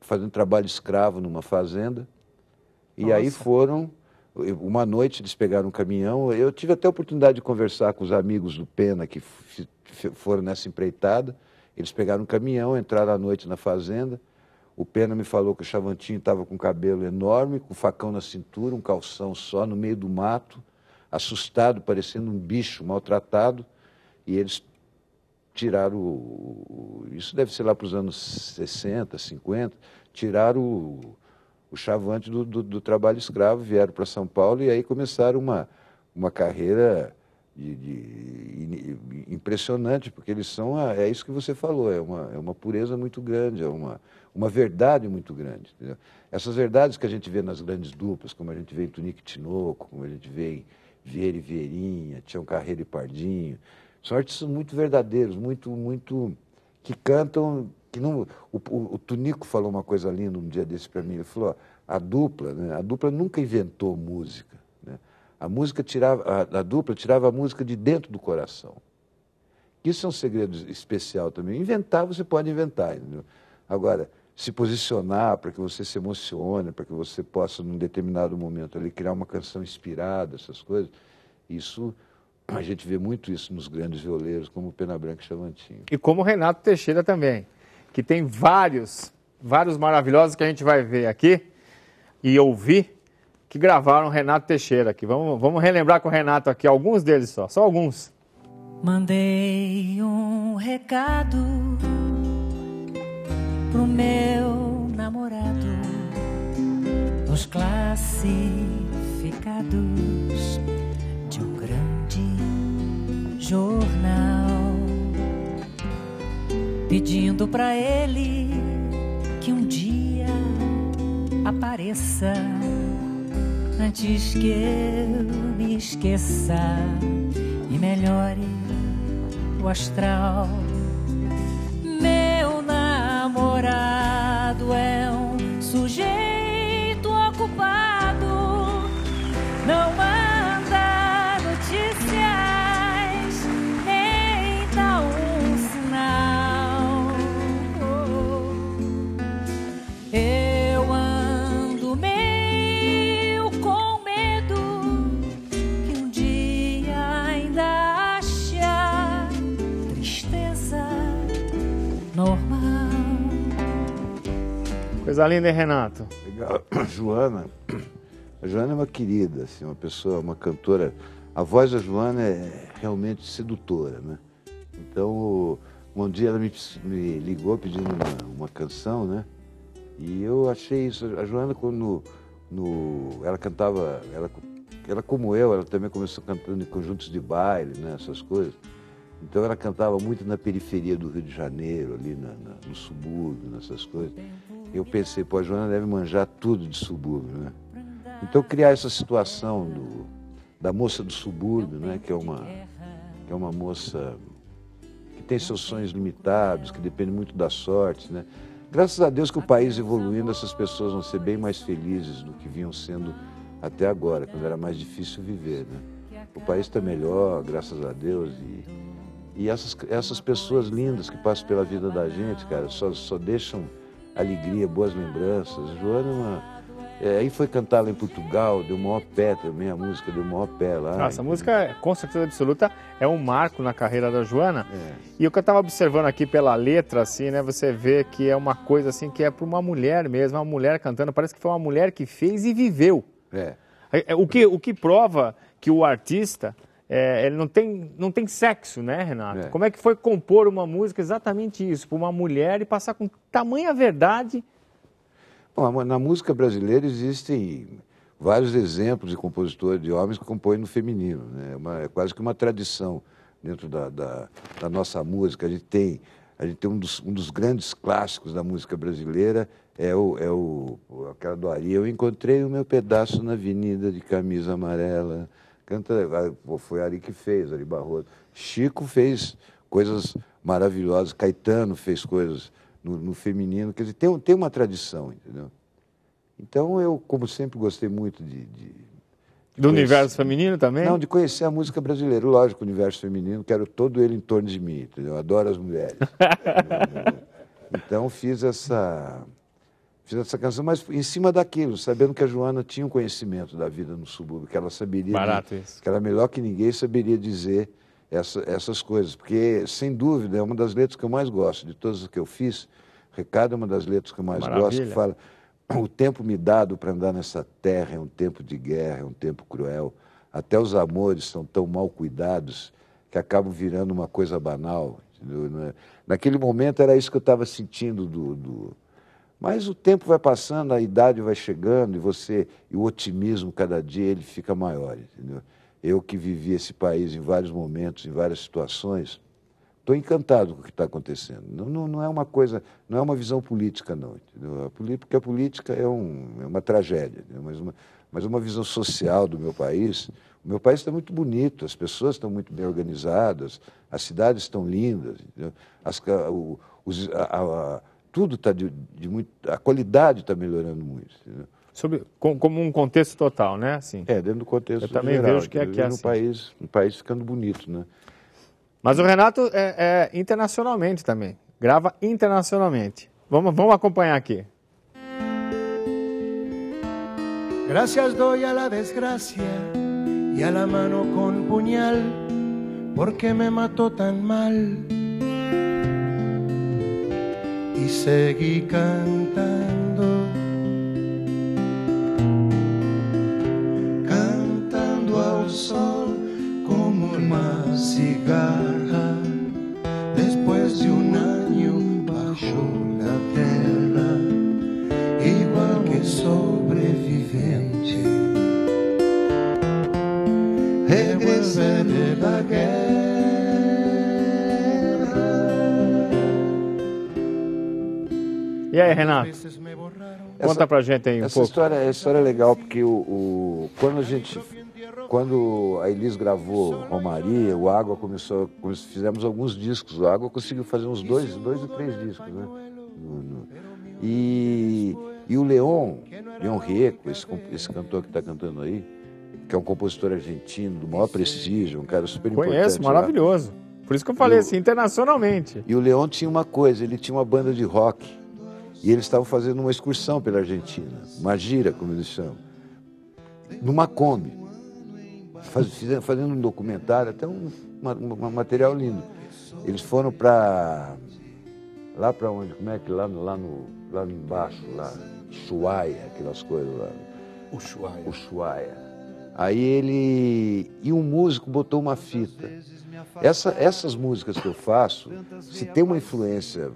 fazendo trabalho escravo numa fazenda. E aí foram, uma noite eles pegaram um caminhão, eu tive até a oportunidade de conversar com os amigos do Pena que foram nessa empreitada. Eles pegaram um caminhão, entraram à noite na fazenda. O Pena me falou que o Xavantinho estava com um cabelo enorme, com um facão na cintura, um calção só, no meio do mato, assustado, parecendo um bicho maltratado. E eles tiraram, isso deve ser lá para os anos 60, 50, tiraram o Chavante do trabalho escravo, vieram para São Paulo e aí começaram uma carreira impressionante, porque eles são, é isso que você falou, é uma pureza muito grande, é uma verdade muito grande. Entendeu? Essas verdades que a gente vê nas grandes duplas, como a gente vê em Tunique e Tinoco, como a gente vê em Vieira e Vieirinha, Tião Carreiro e Pardinho, são artistas muito verdadeiros, muito que cantam, que não. O Tunico falou uma coisa linda um dia desse para mim, ele falou, ó, a dupla nunca inventou música, né? A dupla tirava a música de dentro do coração. Isso é um segredo especial também. Inventar, você pode inventar, entendeu? Agora, se posicionar para que você se emocione, para que você possa, num determinado momento, ali, criar uma canção inspirada, essas coisas, isso, a gente vê muito isso nos grandes violeiros, como o Pena Branca e Xavantinho. E como o Renato Teixeira também, que tem vários maravilhosos que a gente vai ver aqui e ouvir, que gravaram o Renato Teixeira aqui. Vamos relembrar com o Renato aqui, alguns deles só alguns. Mandei um recado pro meu namorado, nos classificados de um grande jornal, pedindo pra ele que um dia apareça antes que eu me esqueça e melhore o astral. Meu namorado é um sujeito ocupado, não manda notícias, nem dá um sinal. Eu ando meio com medo que um dia ainda acha tristeza normal. Coisa linda, hein, Renato? Legal. A Joana é uma querida, assim, uma pessoa, uma cantora. A voz da Joana é realmente sedutora, né? Então, um dia ela me ligou pedindo uma canção, né? E eu achei isso. A Joana, quando ela cantava, ela como eu, ela também começou cantando em conjuntos de baile, né? Essas coisas. Então ela cantava muito na periferia do Rio de Janeiro, ali no subúrbio, nessas coisas. Eu pensei, pô, a Joana deve manjar tudo de subúrbio, né? Então criar essa situação da moça do subúrbio, né? Que é uma moça que tem seus sonhos limitados, que depende muito da sorte, né? Graças a Deus que o país evoluindo, essas pessoas vão ser bem mais felizes do que vinham sendo até agora, quando era mais difícil viver, né? O país está melhor, graças a Deus, e essas pessoas lindas que passam pela vida da gente, cara, só deixam alegria, boas lembranças. A Joana aí foi cantar lá em Portugal, deu o maior pé também, a música deu o maior pé lá. Nossa, a música, com certeza absoluta, é um marco na carreira da Joana. E o que eu estava observando aqui pela letra, assim, né, você vê que é uma coisa assim que é para uma mulher mesmo, uma mulher cantando, parece que foi uma mulher que fez e viveu. O que prova que o artista, ele não tem sexo, né, Renato? Como é que foi compor uma música exatamente isso, para uma mulher e passar com tamanha verdade? Bom, na música brasileira existem vários exemplos de compositores, de homens que compõem no feminino, né? É quase que uma tradição dentro da nossa música. A gente tem um dos grandes clássicos da música brasileira, aquela do Ari. Eu encontrei o meu pedaço na avenida de camisa amarela. Foi Ari que fez, Ari Barroso. Chico fez coisas maravilhosas, Caetano fez coisas no feminino, quer dizer, tem uma tradição, entendeu? Então eu, como sempre, gostei muito do universo feminino também? Não, de conhecer a música brasileira. Lógico, o universo feminino, quero todo ele em torno de mim, entendeu? Eu adoro as mulheres. Então fiz Fiz essa canção, mas em cima daquilo, sabendo que a Joana tinha um conhecimento da vida no subúrbio, que ela saberia, que ela melhor que ninguém saberia dizer essas coisas, porque, sem dúvida, é uma das letras que eu mais gosto, de todas as que eu fiz. Recado é uma das letras que eu mais gosto, que fala: o tempo me dado para andar nessa terra é um tempo de guerra, é um tempo cruel, até os amores são tão mal cuidados que acabam virando uma coisa banal. Entendeu? Naquele momento era isso que eu estava sentindo Mas o tempo vai passando, a idade vai chegando e o otimismo cada dia ele fica maior, entendeu? Eu que vivi esse país em vários momentos, em várias situações, estou encantado com o que está acontecendo. Não é uma coisa, não é uma visão política, não, entendeu? Porque a política é uma tragédia, mas uma visão social do meu país. O meu país está muito bonito, as pessoas estão muito bem organizadas, as cidades estão lindas, entendeu? Tudo está a qualidade está melhorando muito. Entendeu? Como um contexto total, né? Assim, dentro do contexto eu também geral, vejo que é assim. Um país ficando bonito, né? Mas o Renato é internacionalmente também, grava internacionalmente. Vamos acompanhar aqui. Gracias doy a la desgracia y a la mano con puñal, porque me mató tan mal. Y seguí cantando, cantando ao sol como uma cigarra. Después de un año bajo la tierra, igual que sobreviviente, regresé de la guerra. E aí, Renato? Conta pra gente aí um pouco. Essa história é legal, porque quando a Elis gravou Romaria, o Água fizemos alguns discos. O Água conseguiu fazer uns dois ou três discos, né? E o Leon Rieco, esse cantor que está cantando aí, que é um compositor argentino do maior prestígio, um cara super importante. Conheço, maravilhoso. Por isso que eu falei assim, internacionalmente. E o Leon tinha uma coisa, ele tinha uma banda de rock. E eles estavam fazendo uma excursão pela Argentina, uma gira, como eles chamam, numa Kombi, fazendo um documentário, até um material lindo. Eles foram lá para onde? Como é que lá embaixo, lá, Ushuaia, aquelas coisas lá. Ushuaia. Aí e um músico botou uma fita. Essas músicas que eu faço, se tem uma influência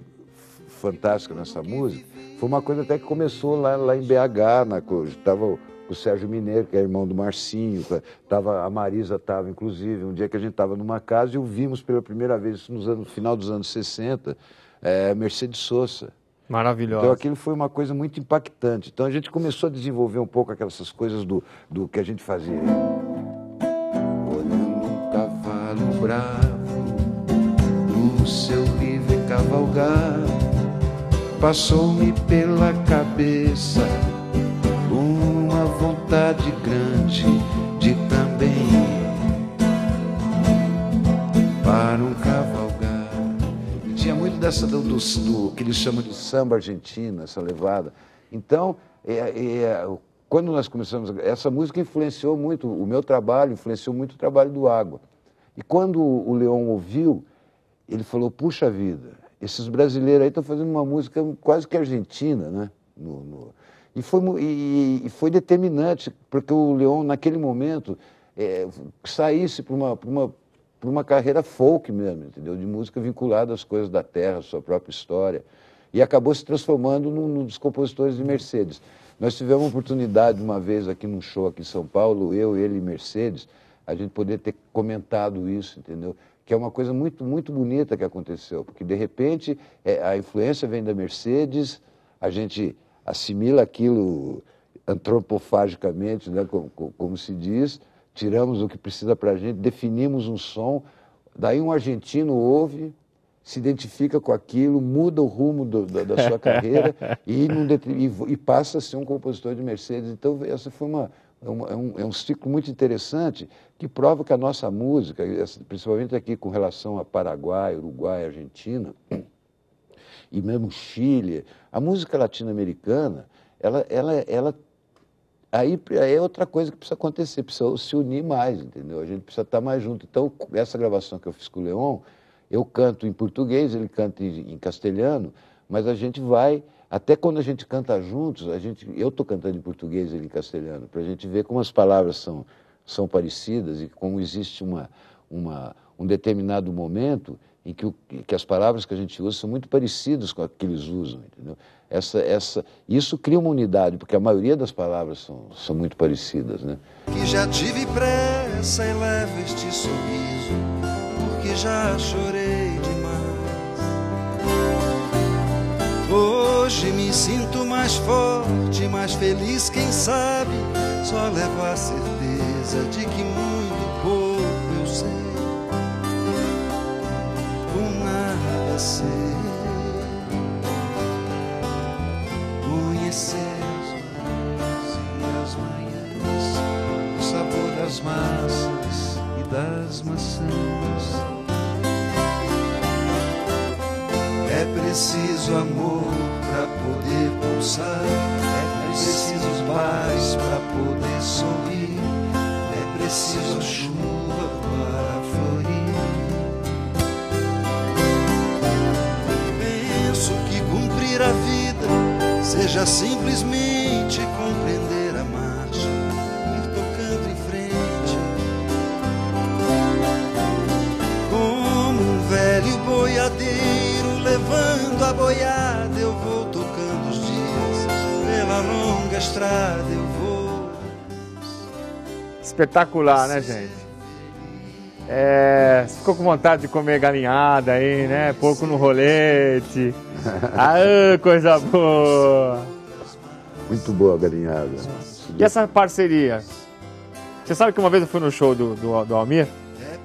fantástica nessa música, foi uma coisa até que começou lá em BH, estava o Sérgio Mineiro, que é irmão do Marcinho, a Marisa estava, inclusive, um dia que a gente estava numa casa e ouvimos pela primeira vez, no final dos anos 60, Mercedes Sosa. Maravilhosa. Então aquilo foi uma coisa muito impactante. Então a gente começou a desenvolver um pouco aquelas coisas do que a gente fazia. Olhando um cavalo bravo, no seu livre cavalgar, passou-me pela cabeça uma vontade grande de também para um cavalgar. E tinha muito dessa do que eles chamam de samba argentino, essa levada. Então, quando nós começamos, essa música influenciou muito o meu trabalho, influenciou muito o trabalho do Água. E quando o Leon ouviu, ele falou: puxa vida, esses brasileiros aí estão fazendo uma música quase que argentina, né? E foi determinante, porque o Leon, naquele momento, saísse para uma carreira folk mesmo, entendeu? De música vinculada às coisas da terra, à sua própria história. E acabou se transformando num dos compositores de Mercedes. Nós tivemos a oportunidade, uma vez aqui num show aqui em São Paulo, eu, ele e Mercedes, a gente poder ter comentado isso, entendeu? Que é uma coisa muito, muito bonita que aconteceu, porque de repente a influência vem da Mercedes, a gente assimila aquilo antropofagicamente, né, como se diz, tiramos o que precisa para a gente, definimos um som, daí um argentino ouve, se identifica com aquilo, muda o rumo da sua carreira e passa a ser um compositor de Mercedes. Então essa foi um ciclo muito interessante que prova que a nossa música, principalmente aqui com relação a Paraguai, Uruguai, Argentina, e mesmo o Chile. A música latino-americana, aí é outra coisa que precisa acontecer, precisa se unir mais, entendeu? A gente precisa estar mais junto. Então, essa gravação que eu fiz com o Leon, eu canto em português, ele canta em castelhano, mas a gente vai, até quando a gente canta juntos, eu estou cantando em português e ele em castelhano, para a gente ver como as palavras são parecidas e como existe um determinado momento em que as palavras que a gente usa são muito parecidas com as que eles usam, entendeu? Isso cria uma unidade, porque a maioria das palavras são muito parecidas, né? Que já tive pressa e levo este sorriso, porque já chorei demais. Hoje me sinto mais forte, mais feliz, quem sabe, só levo a certeza de que muito pouco eu sei, ou nada sei. Conhecer as manhãs, o sabor das massas e das maçãs. É preciso amor para poder pulsar, é preciso paz para poder sorrir, é preciso chuva para florir. Penso que cumprir a vida seja simplesmente compreender a marcha, ir tocando em frente, como um velho boiadeiro levando a boiada. Eu vou tocando os dias pela longa estrada, eu vou. Espetacular, né, gente? Ficou com vontade de comer galinhada aí, né? Porco no rolete. Ah, coisa boa! Muito boa a galinhada. E essa parceria? Você sabe que uma vez eu fui no show do Almir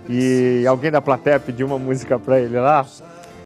e alguém da plateia pediu uma música pra ele lá.